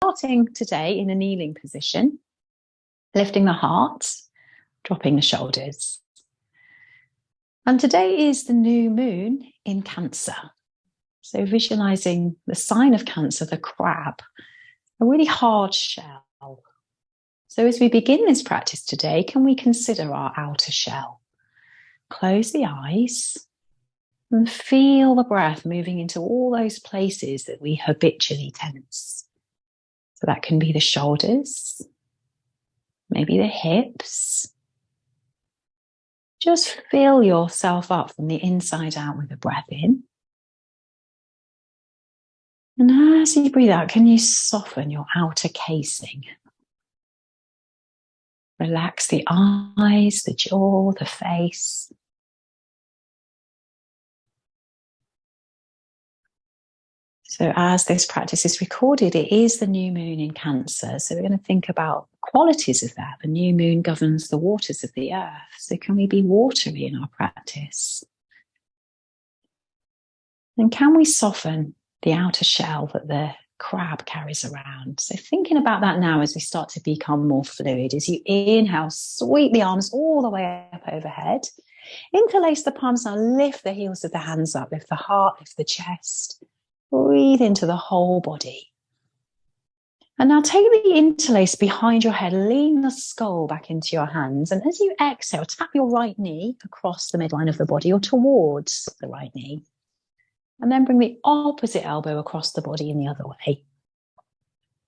starting today in a kneeling position, lifting the heart, dropping the shoulders. And today is the new moon in Cancer. So visualizing the sign of Cancer, the crab, a really hard shell. So as we begin this practice today, can we consider our outer shell? Close the eyes and feel the breath moving into all those places that we habitually tense. So that can be the shoulders, maybe the hips. Just fill yourself up from the inside out with the breath in. And as you breathe out, can you soften your outer casing? Relax the eyes, the jaw, the face. So as this practice is recorded, it is the new moon in Cancer. So we're going to think about qualities of that. The new moon governs the waters of the earth. So can we be watery in our practice? And can we soften the outer shell that the crab carries around? So thinking about that now as we start to become more fluid. As you inhale, sweep the arms all the way up overhead. Interlace the palms now, lift the heels of the hands up, lift the heart, lift the chest. Breathe into the whole body. And now take the interlace behind your head, lean the skull back into your hands. And as you exhale, tap your right knee across the midline of the body or towards the right knee. And then bring the opposite elbow across the body in the other way.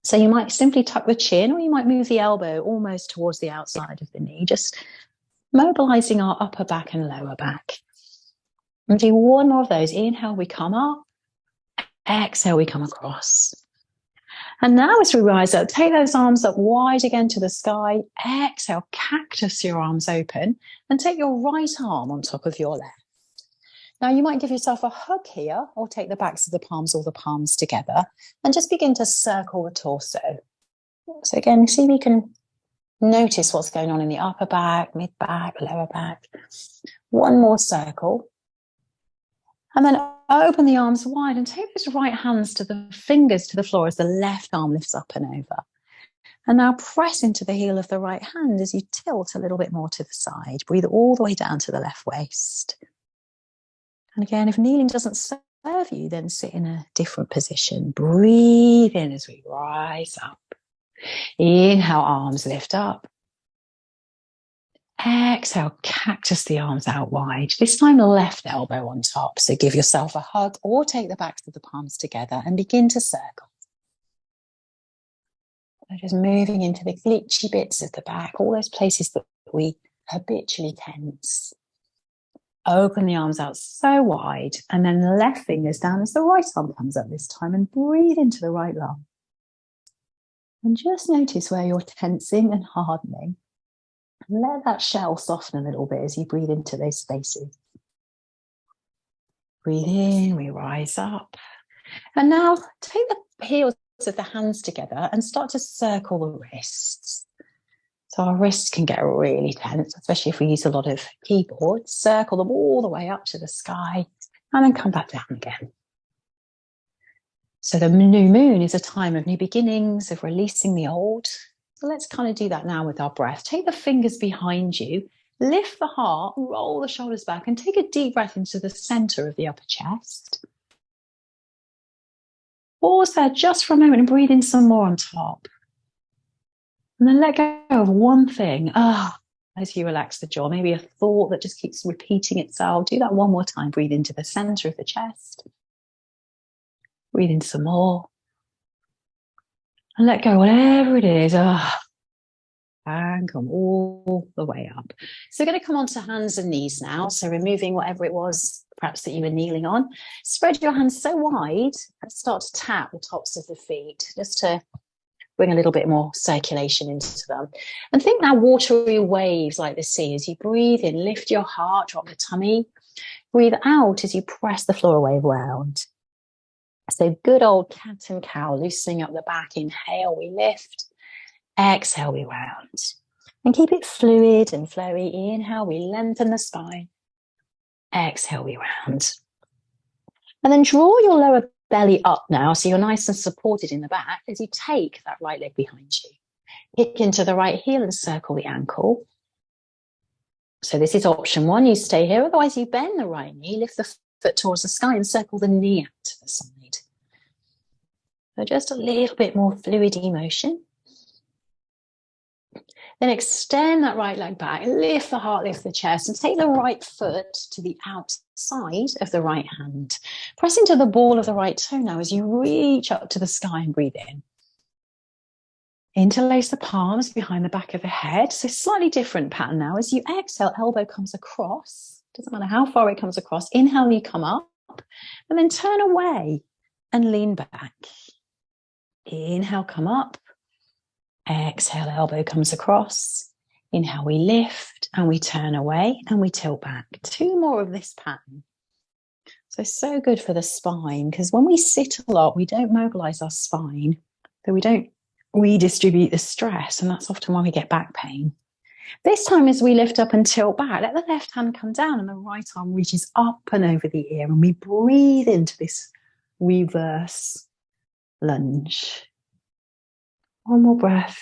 So you might simply tuck the chin, or you might move the elbow almost towards the outside of the knee, just mobilizing our upper back and lower back. And do one more of those. Inhale, we come up. Exhale, we come across. And now as we rise up, take those arms up wide again to the sky. Exhale, cactus your arms open and take your right arm on top of your left. Now you might give yourself a hug here or take the backs of the palms or the palms together and just begin to circle the torso. So again, see if you can notice what's going on in the upper back, mid back, lower back. One more circle. And then open the arms wide and take those right hands to the fingers to the floor as the left arm lifts up and over. And now press into the heel of the right hand as you tilt a little bit more to the side. Breathe all the way down to the left waist. And again, if kneeling doesn't serve you, then sit in a different position. Breathe in as we rise up. Inhale, arms lift up. Exhale, cactus the arms out wide. This time the left elbow on top. So give yourself a hug or take the backs of the palms together and begin to circle. So just moving into the glitchy bits of the back, all those places that we habitually tense. Open the arms out so wide and then the left fingers down as the right arm comes up this time and breathe into the right lung. And just notice where you're tensing and hardening. Let that shell soften a little bit as you breathe into those spaces. Breathe in, we rise up. And now take the heels of the hands together and start to circle the wrists. So our wrists can get really tense, especially if we use a lot of keyboards. Circle them all the way up to the sky and then come back down again. So the new moon is a time of new beginnings, of releasing the old. So let's kind of do that now with our breath. Take the fingers behind you, lift the heart, roll the shoulders back, and take a deep breath into the center of the upper chest. Pause there just for a moment and breathe in some more on top. And then let go of one thing. As you relax the jaw, maybe a thought that just keeps repeating itself. Do that one more time. Breathe into the center of the chest. Breathe in some more. And let go, whatever it is. And come all the way up. So we're going to come onto hands and knees now. So removing whatever it was, perhaps that you were kneeling on. Spread your hands so wide and start to tap the tops of the feet, just to bring a little bit more circulation into them. And think now watery waves like the sea. As you breathe in, lift your heart, drop the tummy. Breathe out as you press the floor away round. So good old cat and cow, loosening up the back. Inhale, we lift. Exhale, we round. And keep it fluid and flowy. Inhale, we lengthen the spine. Exhale, we round. And then draw your lower belly up now, so you're nice and supported in the back as you take that right leg behind you. Kick into the right heel and circle the ankle. So this is option one, you stay here, otherwise you bend the right knee, lift the foot towards the sky and circle the knee out to the side. So just a little bit more fluid motion. Then extend that right leg back, lift the heart, lift the chest, and take the right foot to the outside of the right hand. Press into the ball of the right toe now as you reach up to the sky and breathe in. Interlace the palms behind the back of the head. So slightly different pattern now. As you exhale, elbow comes across. Doesn't matter how far it comes across. Inhale, you come up, and then turn away and lean back. Inhale, come up. Exhale, elbow comes across. Inhale, we lift and we turn away and we tilt back. 2 more of this pattern. So good for the spine, because when we sit a lot, we don't mobilize our spine, so we don't redistribute the stress, and that's often why we get back pain. This time, as we lift up and tilt back, let the left hand come down and the right arm reaches up and over the ear, and we breathe into this reverse lunge. 1 more breath.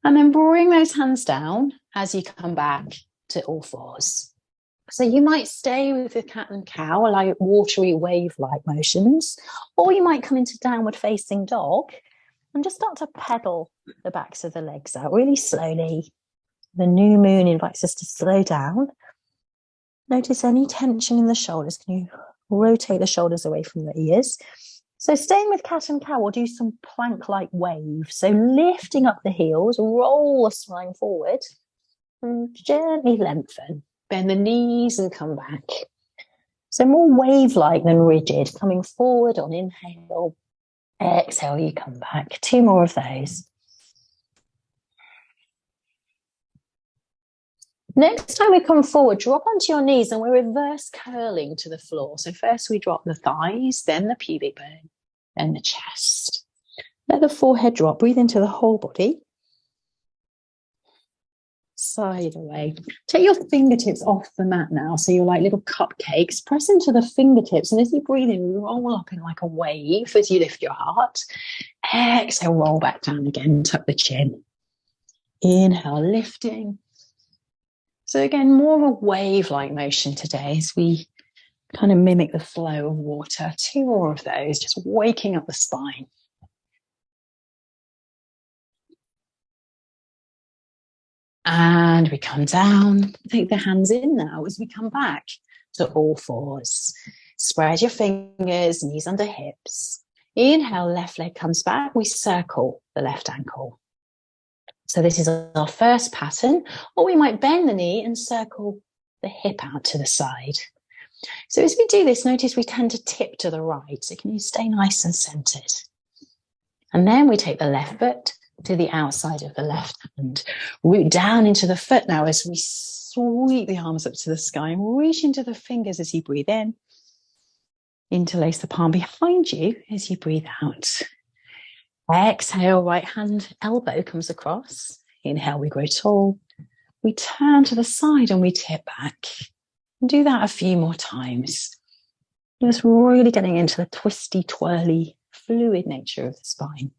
And then bring those hands down as you come back to all fours. So you might stay with the cat and cow, like watery wave-like motions, or you might come into downward facing dog and just start to pedal the backs of the legs out really slowly. The new moon invites us to slow down. Notice any tension in the shoulders. Can you rotate the shoulders away from the ears? So staying with cat and cow, we'll do some plank-like waves. So lifting up the heels, roll the spine forward, and gently lengthen. Bend the knees and come back. So more wave-like than rigid. Coming forward on inhale. Exhale, you come back. 2 more of those. Next time we come forward, drop onto your knees and we're reverse curling to the floor. So first we drop the thighs, then the pubic bone, then the chest. Let the forehead drop. Breathe into the whole body. Side away. Take your fingertips off the mat now. So you're like little cupcakes. Press into the fingertips. And as you breathe in, roll up in like a wave as you lift your heart. Exhale, roll back down again. Tuck the chin. Inhale, lifting. So again, more of a wave-like motion today as we kind of mimic the flow of water. 2 more of those, just waking up the spine. And we come down, take the hands in now as we come back to all fours. Spread your fingers, knees under hips. Inhale, left leg comes back. We circle the left ankle. So this is our first pattern, or we might bend the knee and circle the hip out to the side. So as we do this, notice we tend to tip to the right. So can you stay nice and centered? And then we take the left foot to the outside of the left hand. Root down into the foot now as we sweep the arms up to the sky and reach into the fingers as you breathe in. Interlace the palm behind you as you breathe out. Exhale, right hand elbow comes across. Inhale, we grow tall. We turn to the side and we tip back. Do that a few more times. Just really getting into the twisty, twirly, fluid nature of the spine.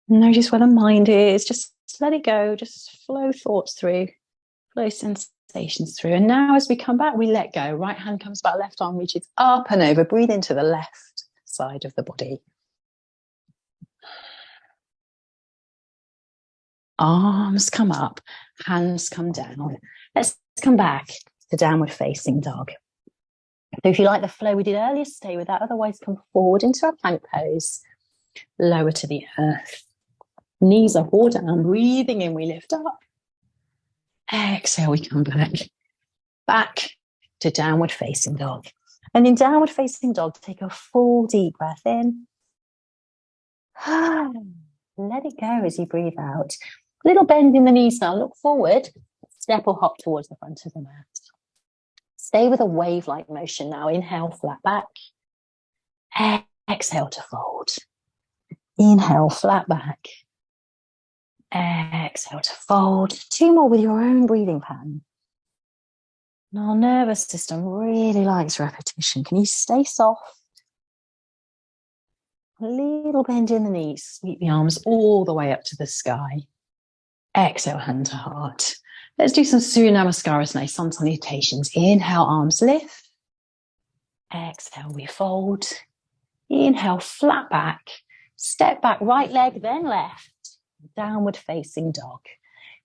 Notice where the mind is. Just let it go. Just flow thoughts through. Flow sensations through. And now as we come back, we let go. Right hand comes back, left arm reaches up and over. Breathe into the left side of the body. Arms come up, hands come down. Let's come back to downward facing dog. So if you like the flow we did earlier, stay with that. Otherwise, come forward into our plank pose. Lower to the earth. Knees up or down. Breathing in, we lift up. Exhale, we come back. Back to downward facing dog. And in downward facing dog, take a full deep breath in. Let it go as you breathe out. Little bend in the knees now. Look forward. Step or hop towards the front of the mat. Stay with a wave-like motion now. Inhale, flat back. Exhale to fold. Inhale, flat back. Exhale to fold. 2 more with your own breathing pattern. And our nervous system really likes repetition. Can you stay soft? A little bend in the knees, sweep the arms all the way up to the sky. Exhale, hand to heart. Let's do some Surya Namaskaras now, sun salutations. Inhale, arms lift. Exhale, we fold. Inhale, flat back. Step back, right leg, then left. Downward facing dog.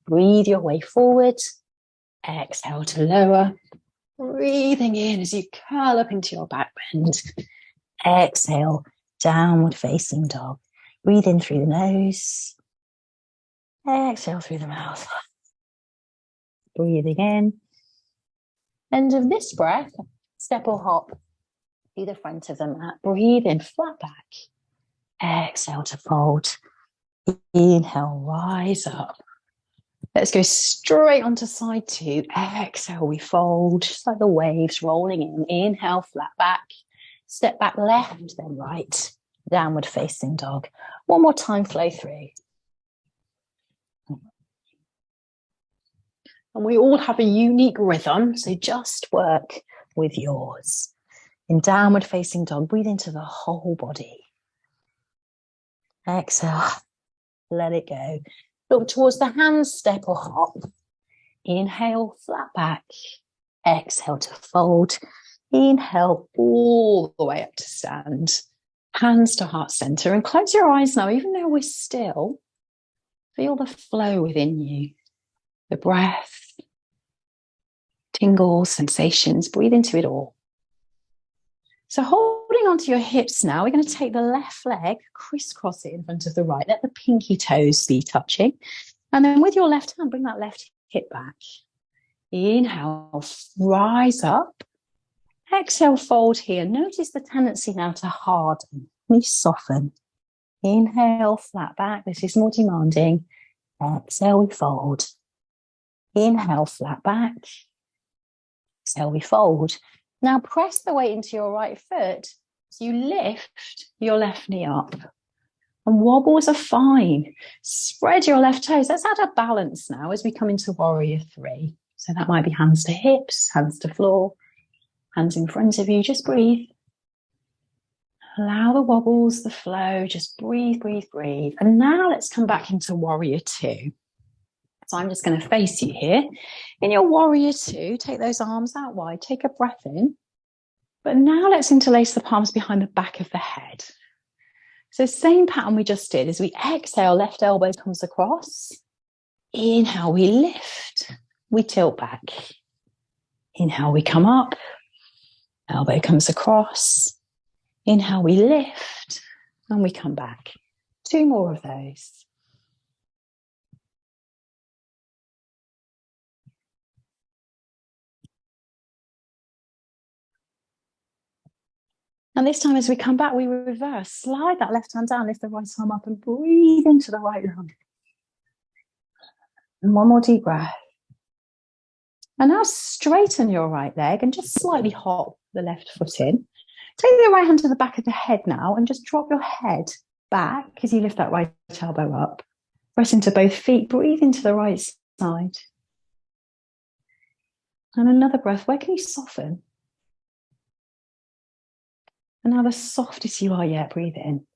Breathe your way forward. Exhale to lower. Breathing in as you curl up into your back bend. Exhale, downward facing dog. Breathe in through the nose. Exhale through the mouth. Breathing in. End of this breath, step or hop to the front of the mat. Breathe in, flat back. Exhale to fold. Inhale, rise up. Let's go straight onto side two. Exhale, we fold, just like the waves rolling in. Inhale, flat back. Step back left, then right. Downward facing dog. One more time, flow through. And we all have a unique rhythm, so just work with yours. In downward facing dog, breathe into the whole body. Exhale, let it go. Look towards the hands, step or hop. Inhale, flat back. Exhale to fold. Inhale all the way up to stand. Hands to heart center. And close your eyes now, even though we're still. Feel the flow within you. The breath, tingles, sensations. Breathe into it all. So holding onto your hips now, we're going to take the left leg, crisscross it in front of the right. Let the pinky toes be touching. And then with your left hand, bring that left hip back. Inhale, rise up. Exhale, fold here. Notice the tendency now to harden. We soften. Inhale, flat back. This is more demanding. Exhale, we fold. Inhale, flat back. Exhale, we fold. Now press the weight into your right foot so you lift your left knee up. And wobbles are fine. Spread your left toes. Let's add a balance now as we come into warrior three. So that might be hands to hips, hands to floor, hands in front of you. Just breathe. Allow the wobbles, the flow. Just breathe, breathe, breathe. And now let's come back into warrior two. So I'm just going to face you here. In your warrior two, take those arms out wide. Take a breath in. But now let's interlace the palms behind the back of the head. So same pattern we just did. As we exhale, left elbow comes across. Inhale, we lift. We tilt back. Inhale, we come up. Elbow comes across. Inhale, we lift. And we come back. Two more of those. And this time as we come back, we reverse. Slide that left hand down, lift the right arm up and breathe into the right lung. And one more deep breath. And now straighten your right leg and just slightly hop the left foot in. Take the right hand to the back of the head now and just drop your head back as you lift that right elbow up. Press into both feet, breathe into the right side. And another breath. Where can you soften? And now the softest you are yet, breathe in.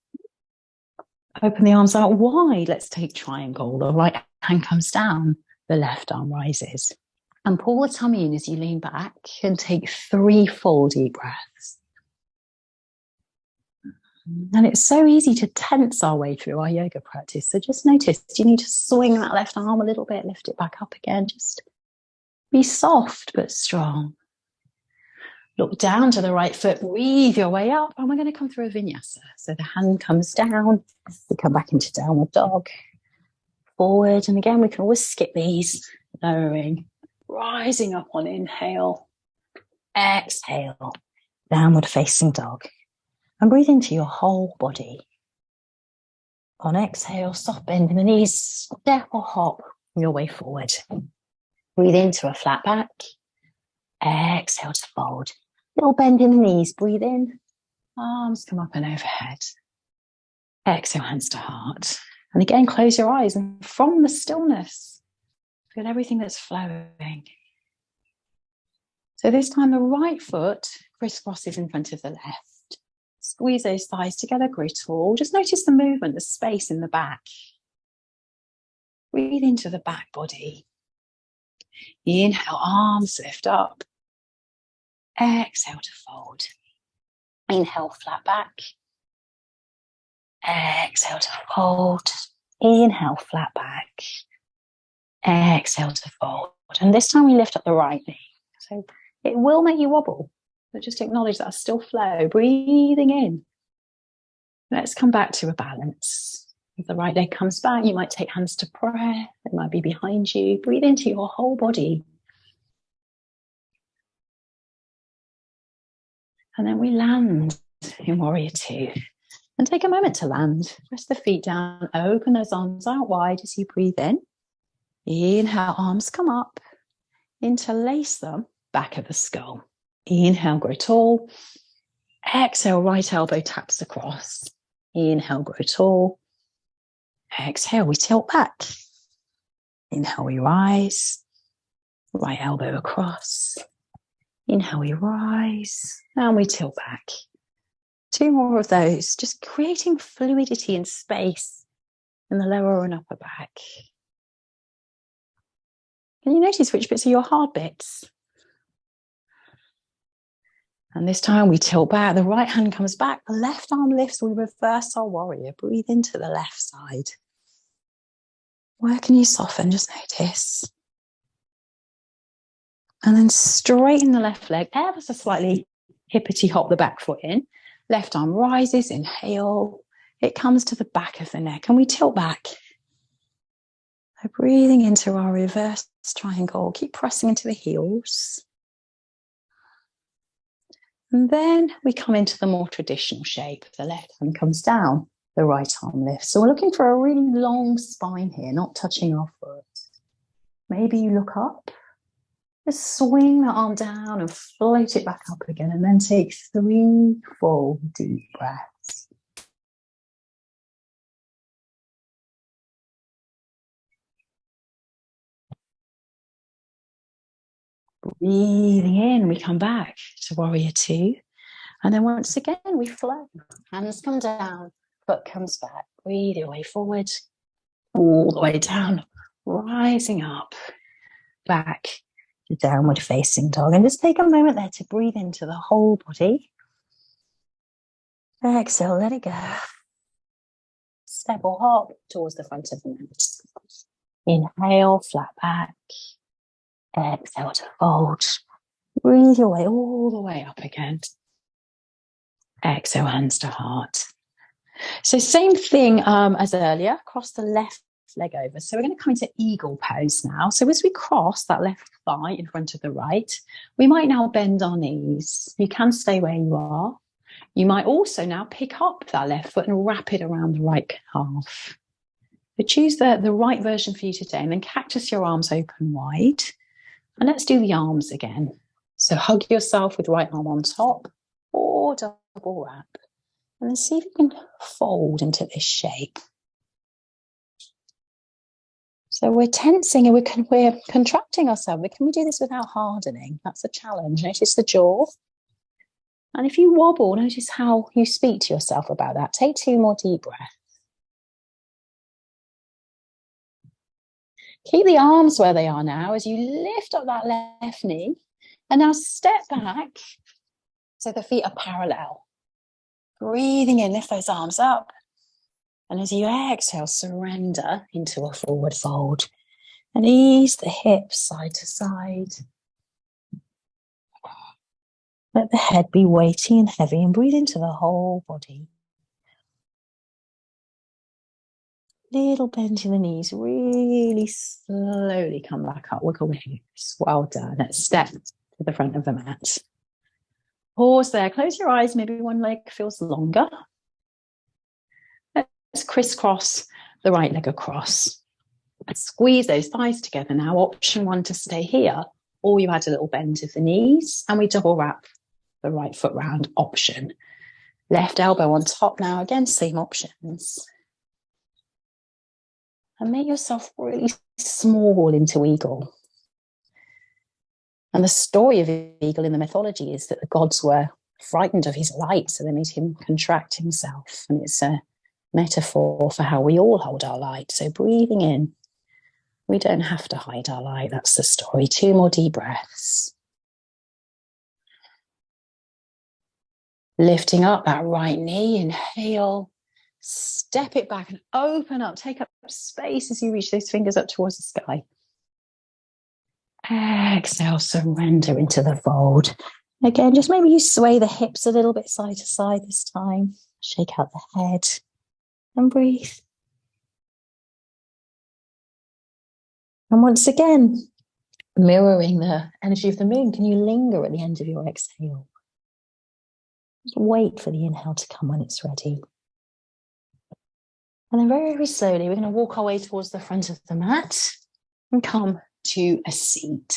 Open the arms out wide. Let's take triangle. The right hand comes down, the left arm rises. And pull the tummy in as you lean back and take 3 full deep breaths. And it's so easy to tense our way through our yoga practice. So just notice, do you need to swing that left arm a little bit, lift it back up again? Just be soft but strong. Look down to the right foot, breathe your way up, and we're going to come through a vinyasa. So the hand comes down, we come back into downward dog, forward, and again, we can always skip these, lowering, rising up on inhale, exhale, downward facing dog, and breathe into your whole body. On exhale, soft bend in the knees, step or hop your way forward. Breathe into a flat back, exhale to fold. Little bend in the knees, breathe in, arms come up and overhead. Exhale, hands to heart. And again, close your eyes and from the stillness, feel everything that's flowing. So this time the right foot crisscrosses in front of the left. Squeeze those thighs together, grow tall. Just notice the movement, the space in the back. Breathe into the back body. Inhale, arms lift up. Exhale to fold. Inhale, flat back. Exhale to fold. Inhale, flat back. Exhale to fold. And this time we lift up the right knee. So it will make you wobble, but just acknowledge that still flow. Breathing in. Let's come back to a balance. If the right leg comes back, you might take hands to prayer. It might be behind you. Breathe into your whole body. And then we land in Warrior Two. And take a moment to land. Press the feet down. Open those arms out wide as you breathe in. Inhale, arms come up. Interlace them, back of the skull. Inhale, grow tall. Exhale, right elbow taps across. Inhale, grow tall. Exhale, we tilt back. Inhale, we rise. Right elbow across. Inhale, we rise. And we tilt back. 2 more of those, just creating fluidity and space in the lower and upper back. Can you notice which bits are your hard bits? And this time we tilt back, the right hand comes back, the left arm lifts, we reverse our warrior. Breathe into the left side. Where can you soften? Just notice. And then straighten the left leg, ever so slightly hippity hop the back foot in. Left arm rises, inhale. It comes to the back of the neck and we tilt back. So breathing into our reverse triangle. Keep pressing into the heels. And then we come into the more traditional shape. The left hand comes down, the right arm lifts. So we're looking for a really long spine here, not touching our foot. Maybe you look up. Just swing the arm down and float it back up again, and then take 3 full deep breaths. Breathing in, we come back to Warrior Two. And then once again, we flow. Hands come down, foot comes back. Breathe your way forward, all the way down, rising up, back. Downward facing dog, and just take a moment there to breathe into the whole body. Exhale, let it go. Step or hop towards the front of the mat. Inhale, flat back. Exhale to fold. Breathe your way all the way up again. Exhale, hands to heart. So same thing as earlier, cross the left leg over. So we're going to come into eagle pose now. So as we cross that left thigh in front of the right, we might now bend our knees. You can stay where you are. You might also now pick up that left foot and wrap it around the right calf. So choose the right version for you today, and then cactus your arms open wide. And let's do the arms again. So hug yourself with right arm on top or double wrap. And then see if you can fold into this shape. So we're tensing and we're contracting ourselves. Can we do this without hardening? That's a challenge. Notice the jaw. And if you wobble, notice how you speak to yourself about that. Take 2 more deep breaths. Keep the arms where they are now as you lift up that left knee. And now step back so the feet are parallel. Breathing in, lift those arms up. And as you exhale, surrender into a forward fold. And ease the hips side to side. Let the head be weighty and heavy, and breathe into the whole body. Little bend to the knees, really slowly come back up, wiggle the hips. Well done. Let's step to the front of the mat. Pause there, close your eyes, maybe one leg feels longer. Let's crisscross the right leg across. Squeeze those thighs together now. Option 1 to stay here, or you add a little bend of the knees, and we double wrap the right foot round. Option. Left elbow on top now, again, same options. And make yourself really small into eagle. And the story of the eagle in the mythology is that the gods were frightened of his light, so they made him contract himself. And it's a metaphor for how we all hold our light. So breathing in, we don't have to hide our light. That's the story. 2 more deep breaths. Lifting up that right knee, inhale, step it back and open up, take up space as you reach those fingers up towards the sky. Exhale, surrender into the fold. Again, just maybe you sway the hips a little bit side to side this time. Shake out the head and breathe. And once again, mirroring the energy of the moon, can you linger at the end of your exhale? Just wait for the inhale to come when it's ready. And then very, very slowly, we're going to walk our way towards the front of the mat and come to a seat.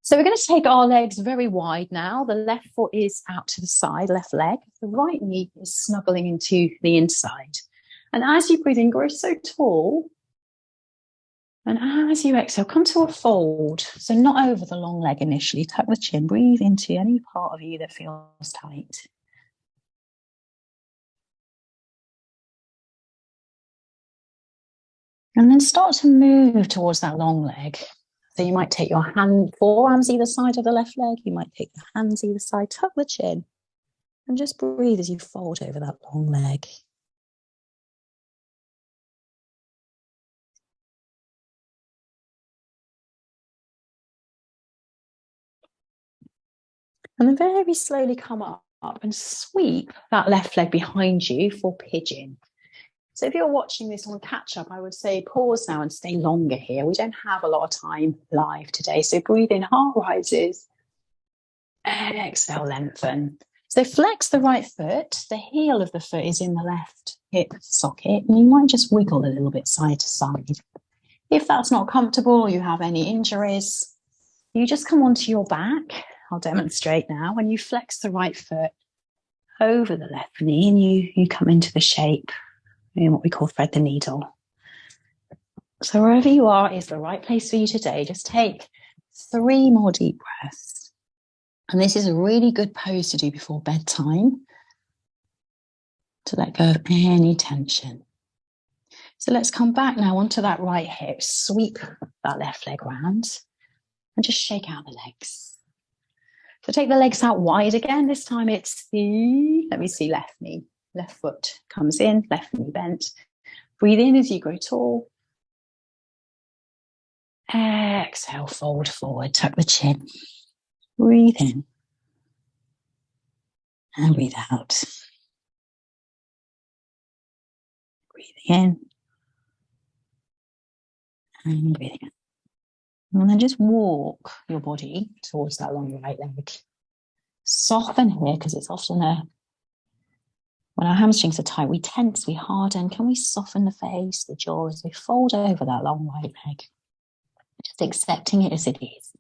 So we're going to take our legs very wide now. The left foot is out to the side, left leg. The right knee is snuggling into the inside. And as you breathe in, grow so tall. And as you exhale, come to a fold. So not over the long leg initially. Tuck the chin. Breathe into any part of you that feels tight. And then start to move towards that long leg. So you might take your forearms either side of the left leg. You might take your hands either side. Tuck the chin. And just breathe as you fold over that long leg. And then very slowly come up and sweep that left leg behind you for pigeon. So if you're watching this on catch up, I would say pause now and stay longer here. We don't have a lot of time live today. So breathe in, heart rises. Exhale, lengthen. So flex the right foot. The heel of the foot is in the left hip socket. And you might just wiggle a little bit side to side. If that's not comfortable or you have any injuries, you just come onto your back. I'll demonstrate now. When you flex the right foot over the left knee and you come into the shape in what we call thread the needle. So wherever you are is the right place for you today. Just take 3 more deep breaths. And this is a really good pose to do before bedtime to let go of any tension. So let's come back now onto that right hip. Sweep that left leg round and just shake out the legs. So take the legs out wide again. This time it's let me see, left knee. Left foot comes in, left knee bent. Breathe in as you grow tall. Exhale, fold forward, tuck the chin. Breathe in. And breathe out. Breathing in. And breathing out. And then just walk your body towards that long right leg. Soften here, because it's often when our hamstrings are tight, we tense, we harden. Can we soften the face, the jaw as we fold over that long right leg? Just accepting it as it is.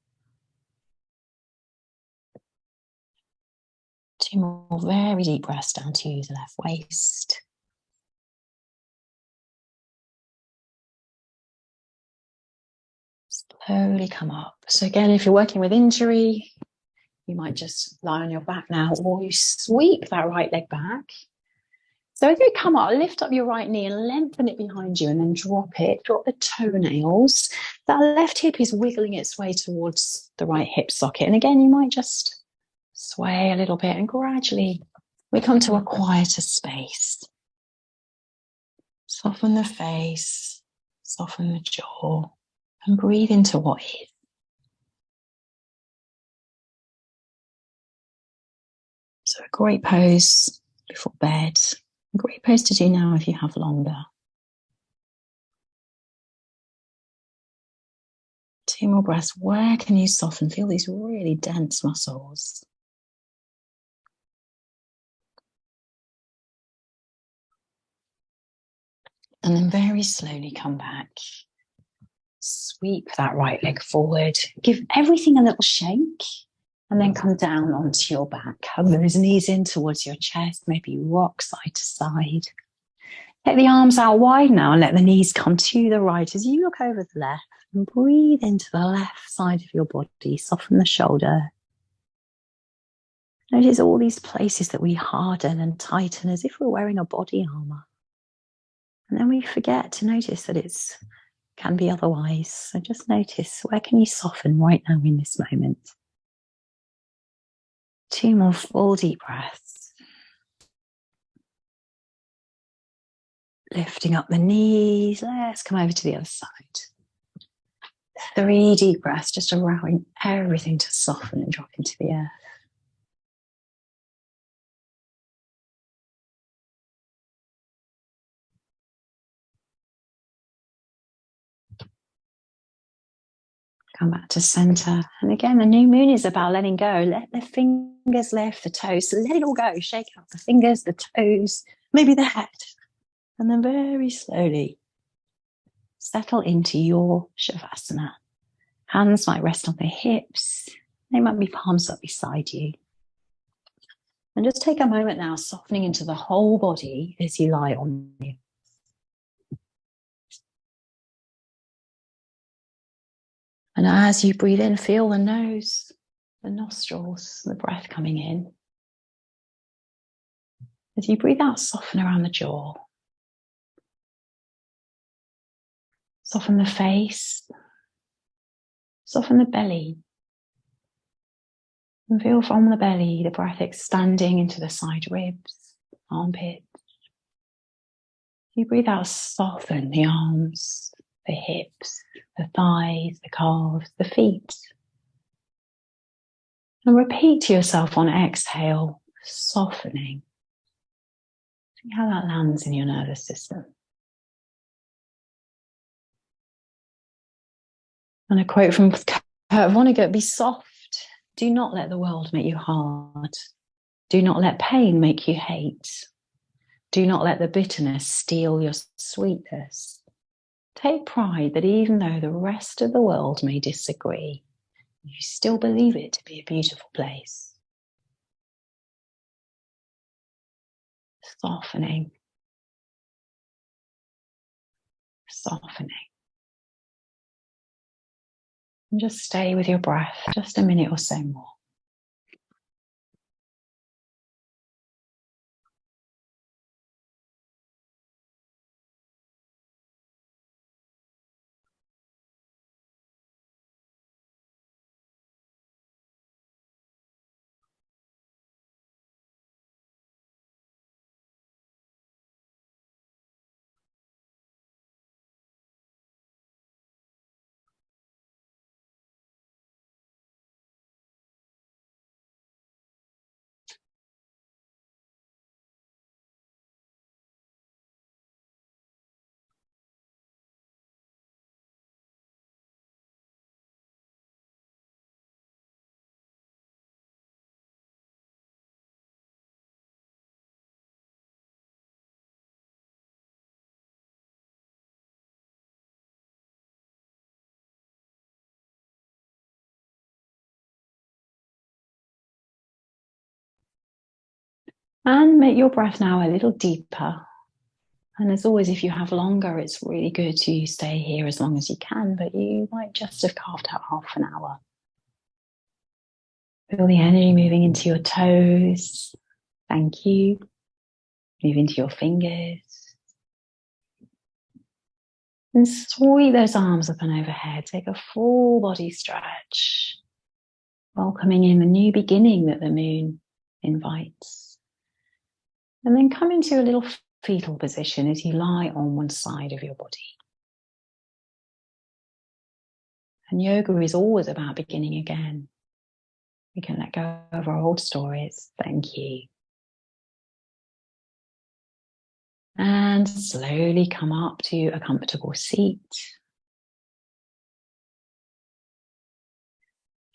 2 more very deep breaths down to the left waist. Slowly come up. So again, if you're working with injury, you might just lie on your back now, or you sweep that right leg back. So as you come up, lift up your right knee and lengthen it behind you and then drop it. Drop the toenails. That left hip is wiggling its way towards the right hip socket. And again, you might just sway a little bit and gradually we come to a quieter space. Soften the face, soften the jaw, and breathe into what is. So a great pose before bed. A great pose to do now if you have longer. 2 more breaths. Where can you soften? Feel these really dense muscles. And then very slowly come back. Sweep that right leg forward. Give everything a little shake. And then come down onto your back. Hug those knees in towards your chest. Maybe rock side to side. Take the arms out wide now and let the knees come to the right as you look over the left. And breathe into the left side of your body. Soften the shoulder. Notice all these places that we harden and tighten as if we're wearing a body armor. And then we forget to notice that it can be otherwise. So just notice, where can you soften right now in this moment? 2 more full deep breaths. Lifting up the knees. Let's come over to the other side. 3 deep breaths, just allowing everything to soften and drop into the earth. Come back to center. And again, the new moon is about letting go. Let the fingers lift, the toes. Let it all go. Shake out the fingers, the toes, maybe the head. And then very slowly settle into your Shavasana. Hands might rest on the hips. They might be palms up beside you. And just take a moment now, softening into the whole body as you lie on you. And as you breathe in, feel the nose, the nostrils, the breath coming in. As you breathe out, soften around the jaw. Soften the face. Soften the belly. And feel from the belly, the breath expanding into the side ribs, armpits. You breathe out, soften the arms, the hips, the thighs, the calves, the feet. And repeat to yourself on exhale, softening. See how that lands in your nervous system. And a quote from Kurt Vonnegut, be soft. Do not let the world make you hard. Do not let pain make you hate. Do not let the bitterness steal your sweetness. Take pride that even though the rest of the world may disagree, you still believe it to be a beautiful place. Softening. Softening. And just stay with your breath, just a minute or so more. And make your breath now a little deeper. And as always, if you have longer, it's really good to stay here as long as you can, but you might just have carved out half an hour. Feel the energy moving into your toes. Thank you. Move into your fingers. And sweep those arms up and overhead. Take a full body stretch. Welcoming in the new beginning that the moon invites. And then come into a little fetal position as you lie on one side of your body. And yoga is always about beginning again. We can let go of our old stories. Thank you. And slowly come up to a comfortable seat.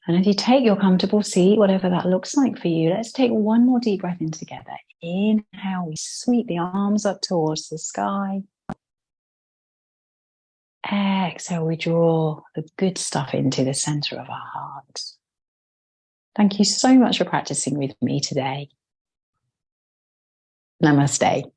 And as you take your comfortable seat, whatever that looks like for you, let's take one more deep breath in together. Inhale, we sweep the arms up towards the sky. Exhale, we draw the good stuff into the center of our heart. Thank you so much for practicing with me today. Namaste.